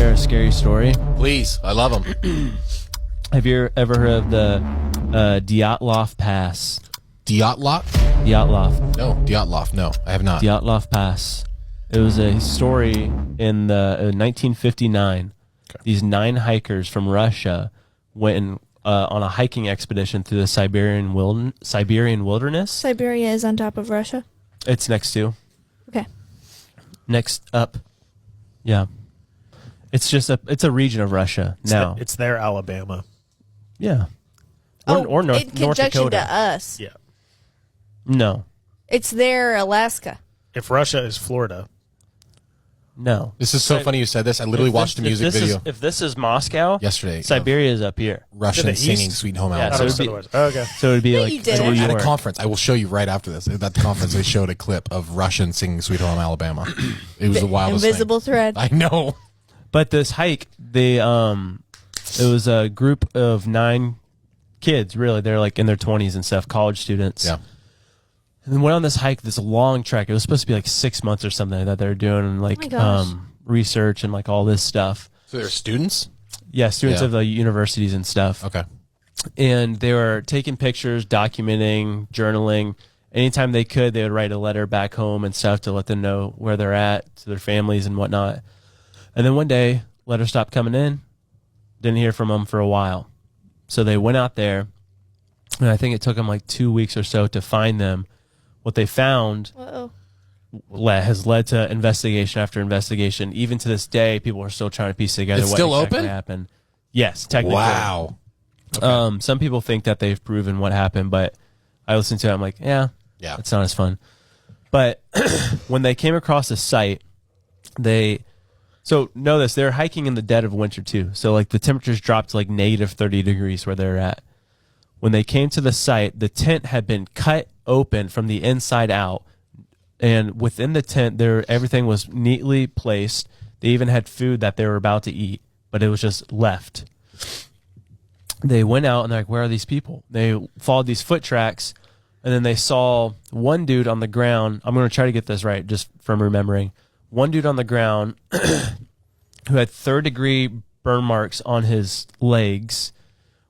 share a scary story? Please, I love them. Have you ever heard of the Dyatlov Pass? Dyatlov? Dyatlov. No, Dyatlov. No, I have not. Dyatlov Pass. It was a story in the 1959. Okay. These 9 hikers from Russia went on a hiking expedition through the Siberian wilderness. Siberia is on top of Russia? It's next to. Okay. Next up. Yeah. It's a region of Russia now. It's their Alabama. Yeah. Or North in conjunction Dakota. to us. Yeah. No. It's their Alaska. If Russia is Florida. No. This is so funny you said this. I literally watched a music video. If this is Moscow yesterday, Siberia is up here. Russian singing "Sweet Home Alabama." Yeah, so it'd be No, like you didn't. at a conference. I will show you right after this. At the conference, they showed a clip of Russian singing "Sweet Home Alabama." It was the wildest Invisible thing. thread. I know. But this hike, it was a group of 9 kids. Really, they're like in their 20s and stuff, college students. Yeah. And went on this hike, this long trek. It was supposed to be like 6 months or something that they were doing, like research and like all this stuff. So they're students? Yeah, students of the universities and stuff. Okay. And they were taking pictures, documenting, journaling. Anytime they could, they would write a letter back home and stuff to let them know where they're at, to their families and whatnot. And then one day, letters stopped coming in. Didn't hear from them for a while. So they went out there, and I think it took them like 2 weeks or so to find them. What they found has led to investigation after investigation. Even to this day, people are still trying to piece together what exactly happened. Yes, technically. Wow. Okay. Some people think that they've proven what happened, but I listened to it. I'm like, yeah, it's not as fun. But when they came across the site, so know this, they're hiking in the dead of winter too. So like the temperatures dropped to like negative 30 degrees where they're at. When they came to the site, the tent had been cut open from the inside out. And within the tent, everything was neatly placed. They even had food that they were about to eat, but it was just left. They went out and they're like, where are these people? They followed these foot tracks, and then they saw one dude on the ground. I'm going to try to get this right just from remembering. One dude on the ground who had 3rd-degree burn marks on his legs,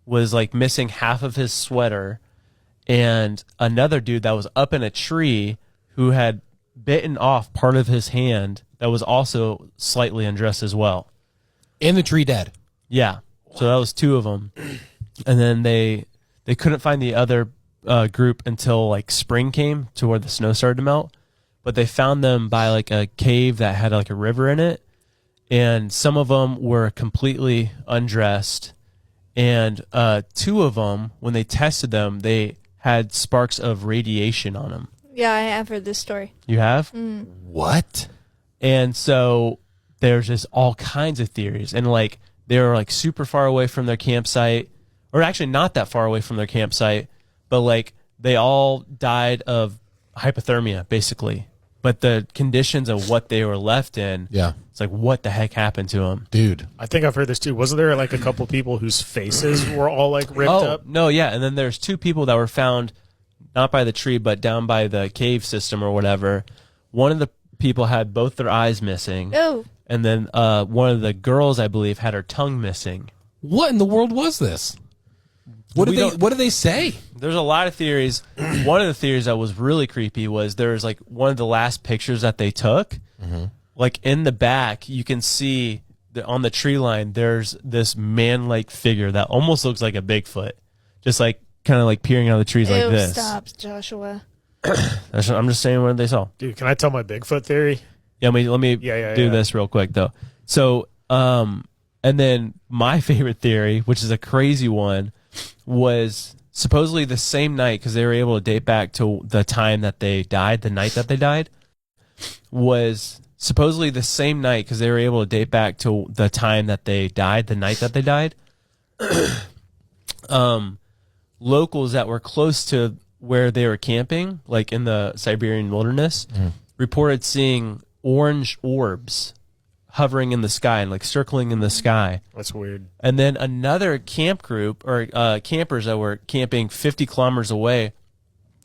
was like missing half of his sweater, and another dude that was up in a tree who had bitten off part of his hand that was also slightly undressed as well. In the tree dead. Yeah. So that was 2 of them. And then they couldn't find the other group until like spring came to where the snow started to melt. But they found them by like a cave that had like a river in it. And some of them were completely undressed. And 2 of them, when they tested them, they had sparks of radiation on them. Yeah, I have heard this story. You have? Mm. What? And so there's just all kinds of theories. And like they were like super far away from their campsite, or actually not that far away from their campsite, but like they all died of hypothermia basically. But the conditions of what they were left in, it's like, what the heck happened to them? Dude. I think I've heard this too. Wasn't there like a couple people whose faces were all like ripped up? No, yeah. And then there's 2 people that were found not by the tree, but down by the cave system or whatever. One of the people had both their eyes missing. Oh. And then one of the girls, I believe, had her tongue missing. What in the world was this? What did they say? There's a lot of theories. One of the theories that was really creepy was there's like one of the last pictures that they took. Mm-hmm. Like in the back, you can see on the tree line, there's this man-like figure that almost looks like a Bigfoot. Just like kind of like peering out of the trees like this. Stop, Joshua. I'm just saying what they saw. Dude, can I tell my Bigfoot theory? Yeah, let me do this real quick though. So, and then my favorite theory, which is a crazy one, was supposedly the same night, because they were able to date back to the time that they died, the night that they died, was supposedly the same night, because they were able to date back to the time that they died, the night that they died. Locals that were close to where they were camping, like in the Siberian wilderness, reported seeing orange orbs hovering in the sky and like circling in the sky. That's weird. And then another camp group or campers that were camping 50 kilometers away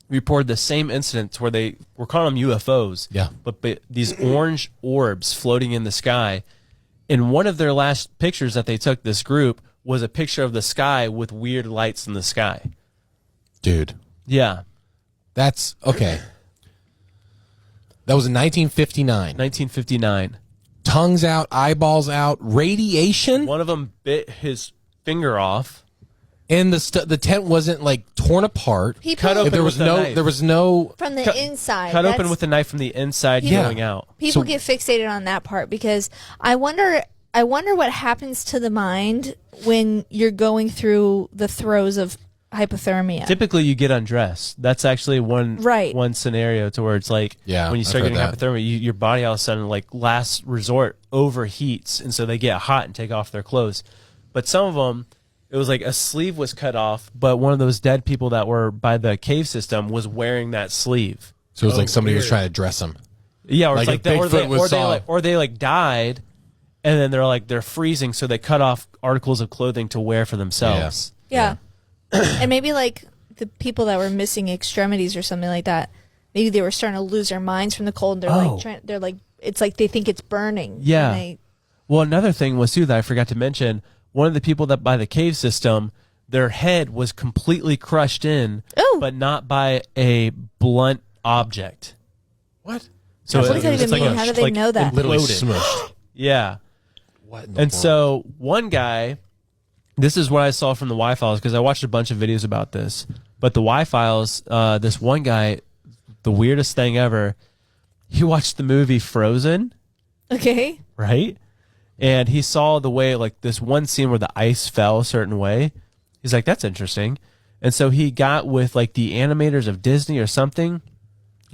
reported the same incidents where they were calling them UFOs. Yeah. But these orange orbs floating in the sky. And one of their last pictures that they took, this group, was a picture of the sky with weird lights in the sky. Dude, Yeah. that's okay. That was in 1959. 1959. Tongues out, eyeballs out, radiation, One of them bit his finger off. and the tent wasn't like torn apart. People Cut open There was with a no. knife. There was no. from the Cut- inside. Cut open That's- with a knife from the inside Yeah. going out. People So- get fixated on that part because I wonder what happens to the mind when you're going through the throes of hypothermia. Typically, you get undressed. That's actually one scenario to where it's like Yeah, when you start I've getting heard that. hypothermia, your body all of a sudden, like last resort, overheats, and so they get hot and take off their clothes. But some of them, it was like a sleeve was cut off, but one of those dead people that were by the cave system was wearing that sleeve. So it was like somebody was weird. trying to dress him. Yeah, or Like it's like if that, Bigfoot was saw- or they like died, and then they're freezing, so they cut off articles of clothing to wear for themselves. Yeah. And maybe like the people that were missing extremities or something like that, maybe they were starting to lose their minds from the cold. And they're like it's like they think it's burning. Yeah. And they, Well, another thing was too that I forgot to mention. One of the people that by the cave system, their head was completely crushed in, Oh. but not by a blunt object. What? So What does that even mean? How do they know that? Literally imploded. smushed. Yeah. What? In the And world? so one guy, this is what I saw from the Y-Files because I watched a bunch of videos about this. But the Y-Files, this one guy, the weirdest thing ever, he watched the movie Frozen, okay. right? And he saw the way, like this one scene where the ice fell a certain way. He's like, that's interesting. And so he got with like the animators of Disney or something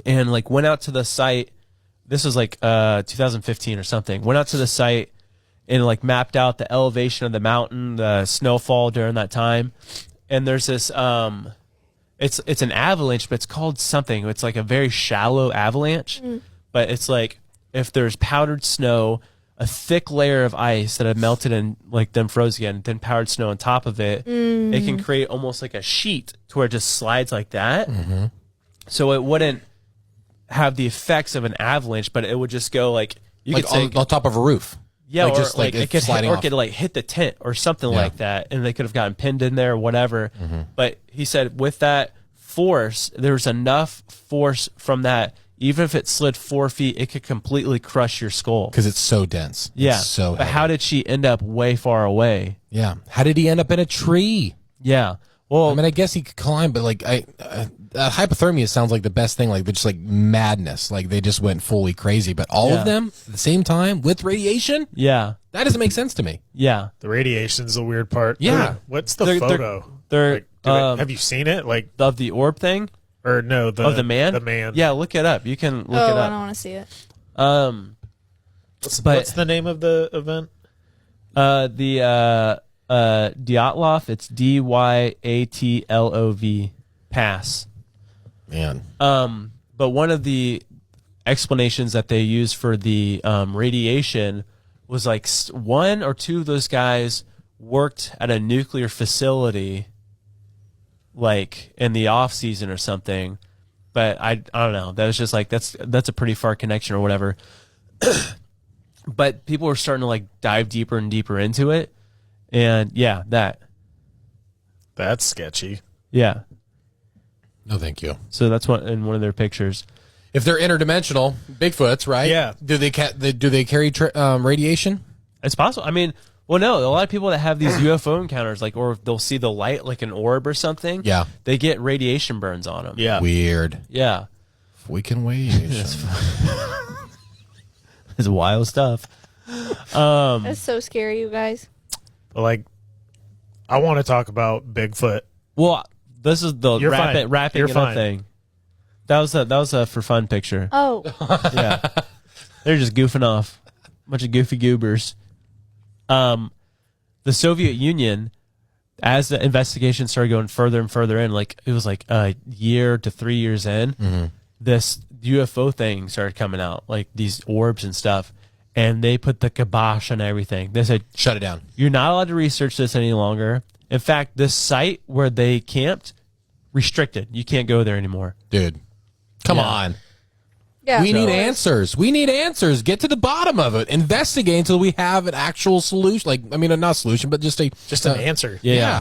and like went out to the site. This was like 2015 or something. Went out to the site and like mapped out the elevation of the mountain, the snowfall during that time. And there's this it's an avalanche, but it's called something. It's like a very shallow avalanche. But it's like if there's powdered snow, a thick layer of ice that had melted and like then froze again, then powdered snow on top of it, it can create almost like a sheet to where it just slides like that. So it wouldn't have the effects of an avalanche, but it would just go like you like could say on top of a roof. yeah, like or just like like it could hit, sliding or it off. could like hit the tent or something Yeah. like that, and they could have gotten pinned in there or whatever. But he said with that force, there was enough force from that. Even if it slid 4 feet, it could completely crush your skull. Because it's so dense. Yeah. It's so but heavy. how did she end up way far away? Yeah. How did he end up in a tree? Yeah. Well, I mean, I guess he could climb, but like, hypothermia sounds like the best thing. Like, just like madness. Like they just went fully crazy. But all Yeah. of them at the same time with radiation, yeah. that doesn't make sense to me. Yeah. The radiation's the weird part. Yeah. What's the They're- photo? they're, Like, have you seen it? Like, Of the orb thing? or no? Of the man? The man. Yeah, look it up. You can look Oh, it I up. don't want to see it. What's but- the name of the event? The Dyatlov, it's Dyatlov Pass. Man. But one of the explanations that they used for the radiation was like one or two of those guys worked at a nuclear facility, like in the off season or something. But I don't know. That was just like that's a pretty far connection or whatever. But people were starting to like dive deeper and deeper into it, and yeah, That's sketchy. yeah. No, thank you. So that's what in one of their pictures. If they're interdimensional, Bigfoots, right? Yeah. Do they carry radiation? It's possible. I mean, well, no, a lot of people that have these UFO encounters, like, or they'll see the light, like an orb or something. Yeah. They get radiation burns on them. Yeah. Weird. Yeah. Freaking radiation. It's wild stuff. That's so scary, you guys. But like, I want to talk about Bigfoot. Well, this is the You're fine. wrapping You're it up fine. thing. That was a for fun picture. Oh, Yeah. They're just goofing off. Bunch of goofy goobers. The Soviet Union, as the investigation started going further and further in, like it was like a year to 3 years in, this UFO thing started coming out, like these orbs and stuff, and they put the kibosh on everything. They said, Shut it down. you're not allowed to research this any longer. In fact, this site where they camped, restricted. You can't go there anymore. Dude. Come Yeah. on. Yeah, we of need course. answers. We need answers. Get to the bottom of it. Investigate until we have an actual solution. Like, I mean, not a solution, but just Just an answer. Yeah. yeah.